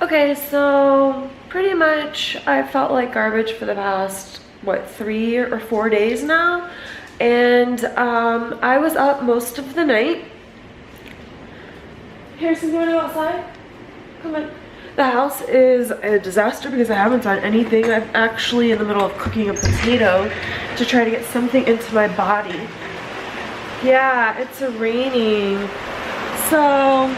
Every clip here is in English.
Okay, so pretty much I felt like garbage for the past, what, 3 or 4 days now. And I was up most of the night. Harrison's going outside. Come on. The house is a disaster because I haven't done anything. I'm actually in the middle of cooking a potato to try to get something into my body. Yeah, it's raining. So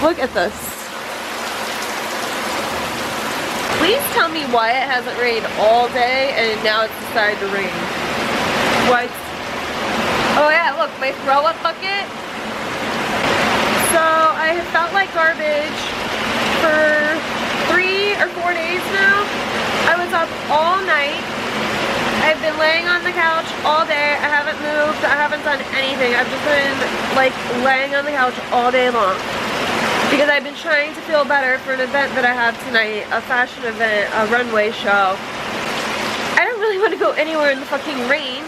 look at this. Please tell me why it hasn't rained all day and now it's decided to rain. What? Oh yeah, look, my throw up bucket. So I have felt like garbage for 3 or 4 days now. I was up all night. I've been laying on the couch all day. I haven't moved. I haven't done anything. I've just been like laying on the couch all day long. Because I've been trying to feel better for an event that I have tonight, a fashion event, a runway show. I don't really want to go anywhere in the fucking rain.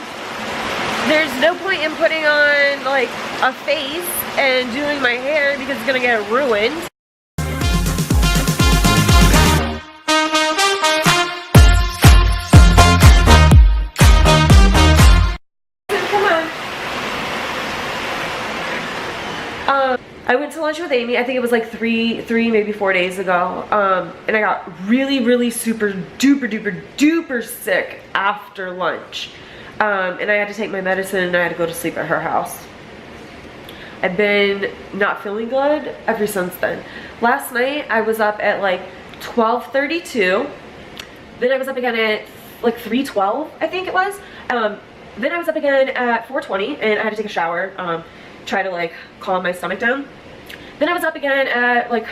There's no point in putting on like a face and doing my hair because it's gonna get ruined. I went to lunch with Amy, I think it was like three, maybe 4 days ago, and I got really super duper sick after lunch, and I had to take my medicine and I had to go to sleep at her house. I've been not feeling good ever since then. Last night I was up at like 12:32, then I was up again at like 3:12, I think it was, then I was up again at 4:20 and I had to take a shower, try to like calm my stomach down. Then I was up again at like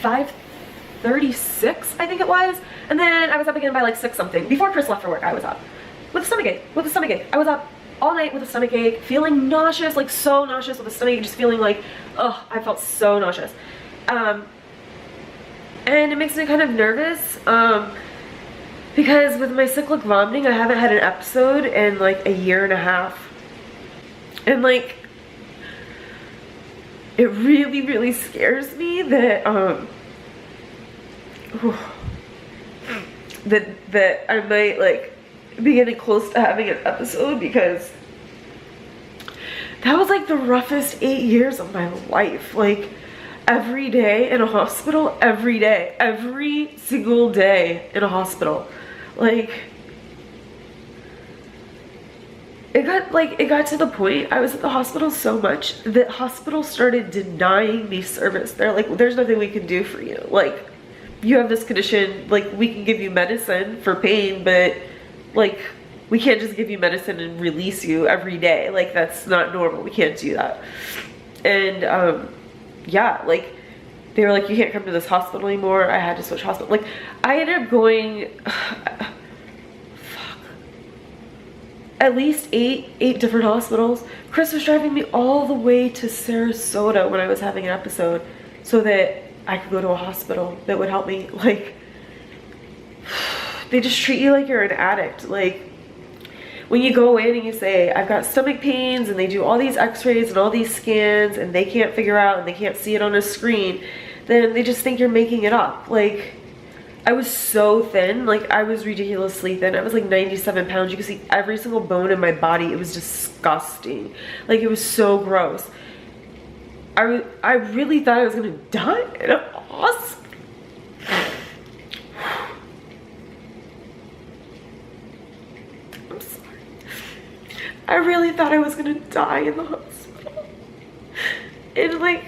5:36, I think it was. And then I was up again by like 6 something. Before Chris left for work, I was up. With a stomach ache, I was up all night with a stomach ache, feeling nauseous, like so nauseous with a stomach ache, just feeling like, oh, I felt so nauseous. And it makes me kind of nervous, because with my cyclic vomiting, I haven't had an episode in like a year and a half. And like, it really scares me that that I might like be getting close to having an episode, because that was like the roughest 8 years of my life. Like every day in a hospital, every single day in a hospital. Like it got to the point, I was at the hospital so much that hospitals started denying me service. They're like, there's nothing we can do for you. Like, you have this condition, like we can give you medicine for pain, but like we can't just give you medicine and release you every day. Like that's not normal. We can't do that. And yeah, like they were like, you can't come to this hospital anymore. I had to switch hospital. Like I ended up going at least eight different hospitals. Chris was driving me all the way to Sarasota when I was having an episode so that I could go to a hospital that would help me. Like, they just treat you like you're an addict. Like, when you go in and you say, I've got stomach pains, and they do all these x-rays and all these scans, and they can't figure out and they can't see it on a screen, then they just think you're making it up. Like, I was so thin, like I was ridiculously thin. I was like 97 pounds. You could see every single bone in my body. It was disgusting. Like it was so gross. I really thought I was gonna die in a hospital. I'm sorry. I really thought I was gonna die in the hospital. And like,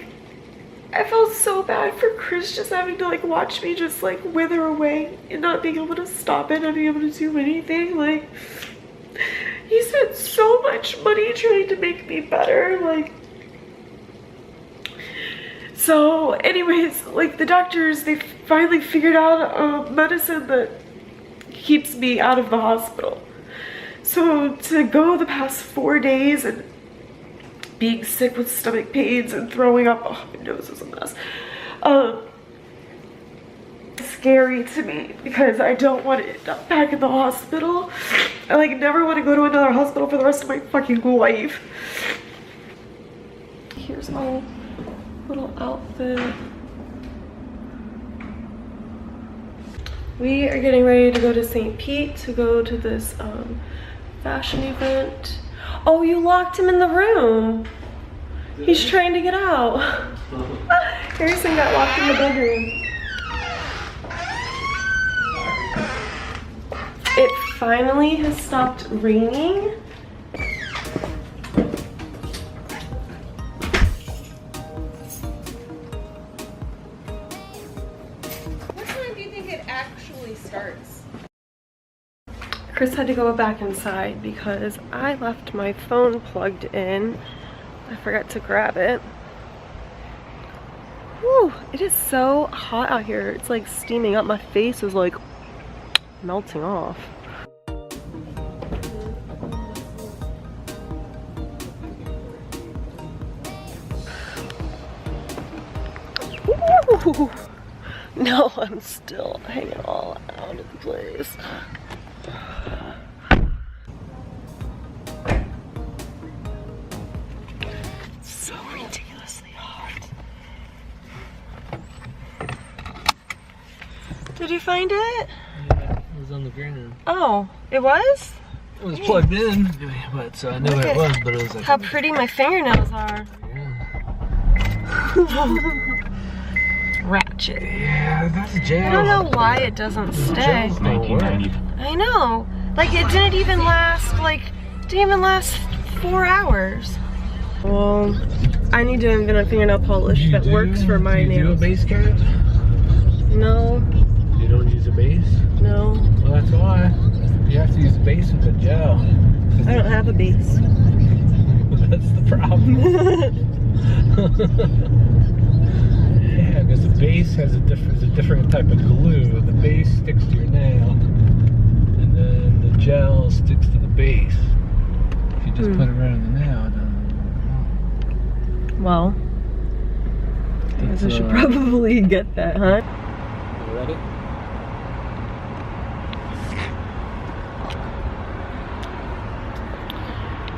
I felt so bad for Chris just having to like watch me just like wither away and not being able to stop it, not being able to do anything. Like, he spent so much money trying to make me better. Like, so anyways, like the doctors, they finally figured out a medicine that keeps me out of the hospital. So to go the past 4 days and being sick with stomach pains and throwing up, oh, my nose is a mess. Scary to me because I don't want to end up back in the hospital. I like never want to go to another hospital for the rest of my fucking life. Here's my little outfit. We are getting ready to go to St. Pete to go to this fashion event. Oh, you locked him in the room. He's trying to get out. Harrison got locked in the bedroom. It finally has stopped raining. What time do you think it actually starts? Chris had to go back inside because I left my phone plugged in. I forgot to grab it. Whew, it is so hot out here. It's like steaming up. My face is like melting off. Ooh. No, I'm still hanging all out of place. So ridiculously hot. Did you find it? Yeah, it was on the ground. Oh, it was? It was plugged in, but I knew what it was, but it was like... How pretty my fingernails are. Yeah. Ratchet. Yeah, that's gel. I don't know why it doesn't stay. I know. Like it didn't even last 4 hours. Well, I need to invent a fingernail polish that works for my nails. Do you do a base coat? No. You don't use a base? No. Well, that's why. You have to use a base with the gel. I don't have a base. That's the problem. Yeah, because the base has a different type of glue. The base sticks to your nail, and then the gel sticks to the base. If you just put it around the nail, it doesn't. Well, I guess I should probably get that, huh? You ready?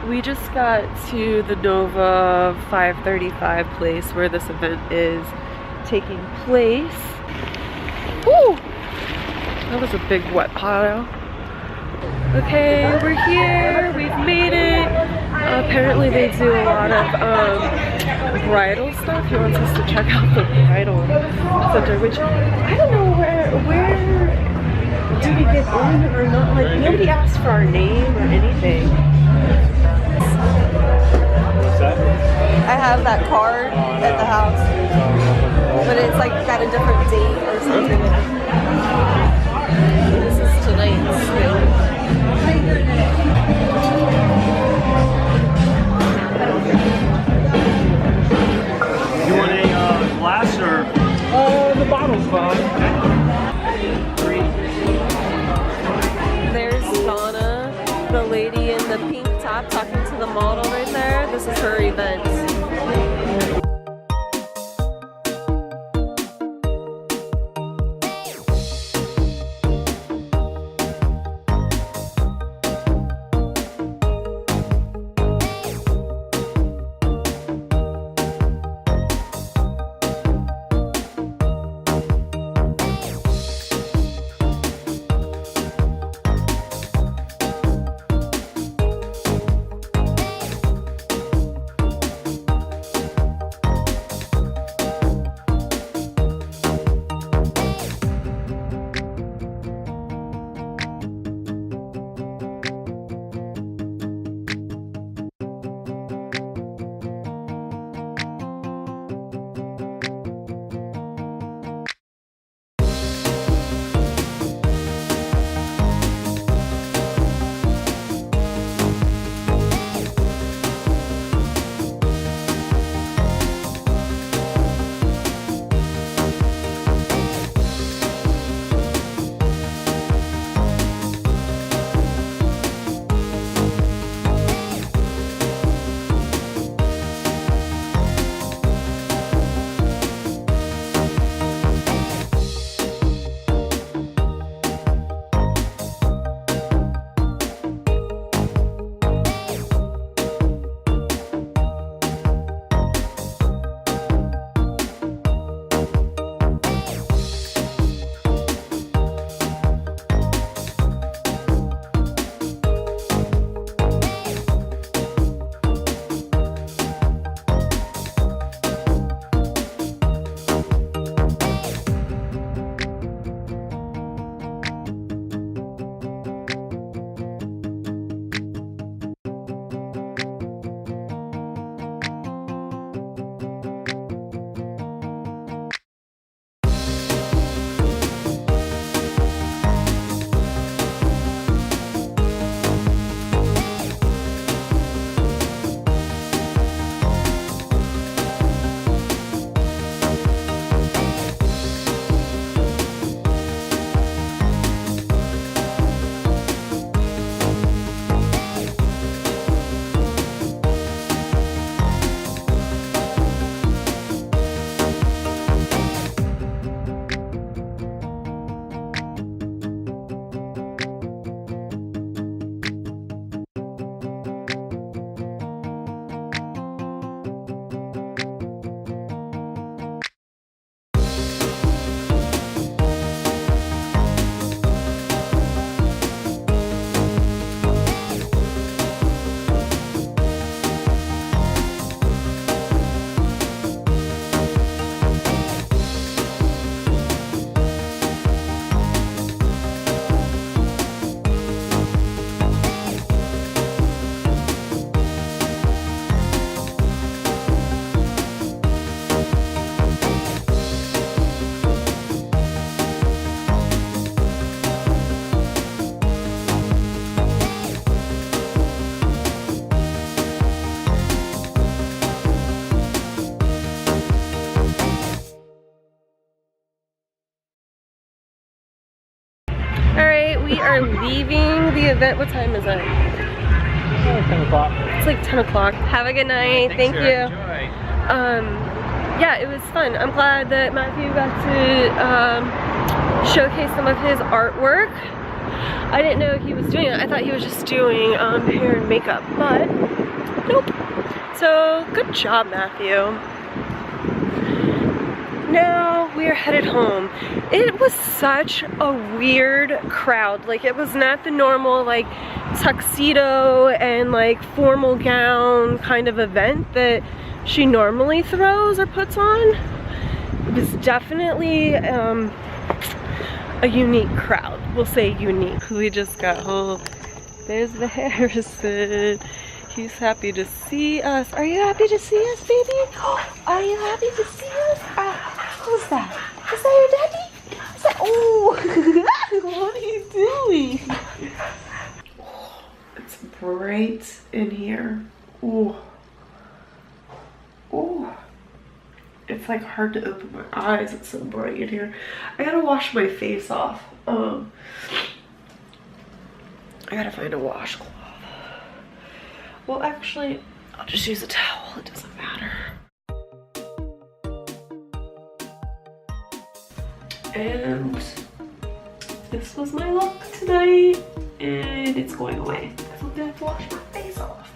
We just got to the Nova 535 place where this event is taking place. Woo! That was a big wet pile. Okay, we're here. We've made it. Apparently they do a lot of bridal stuff. He wants us to check out the bridal center, which I don't know where do we get in or not. Like nobody asked for our name or anything. I have that card at the house, but it's like got a different date or something. This is tonight's film. You want a glass or? The bottle's fine. There's Donna, the lady in the pink top, talking to the model right there. This is her event. are leaving the event. What time is it? 10 o'clock. It's like 10 o'clock. Have a good night. Thanks, Thank you. Enjoy. Yeah, it was fun. I'm glad that Matthew got to showcase some of his artwork. I didn't know he was doing it. I thought he was just doing hair and makeup, but nope. So good job, Matthew. Now we are headed home. It was such a weird crowd. Like, it was not the normal like tuxedo and like formal gown kind of event that she normally throws or puts on. It was definitely a unique crowd. We'll say unique. We just got home. There's the Harrison. He's happy to see us. Are you happy to see us, baby? Are you happy to see us? Who's that? Is that your daddy? Is that, oh, what are you doing? Oh, it's bright in here. Oh. Oh. It's like hard to open my eyes. It's so bright in here. I gotta wash my face off. I gotta find a washcloth. Well, actually, I'll just use a towel. It doesn't matter. And this was my look tonight, and it's going away. I'm gonna have to wash my face off.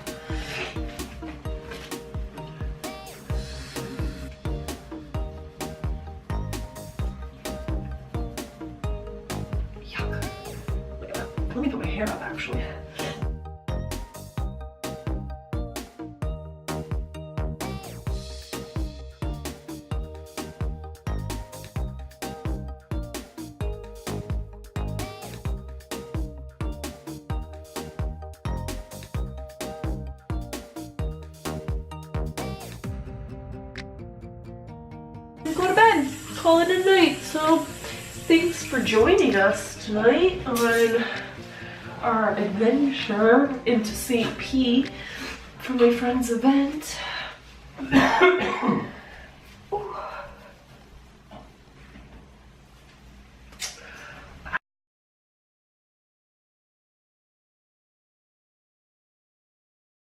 Yuck. Look at that. Let me put my hair up, actually. Go to bed, call it a night. So thanks for joining us tonight on our adventure into St. Pete for my friend's event.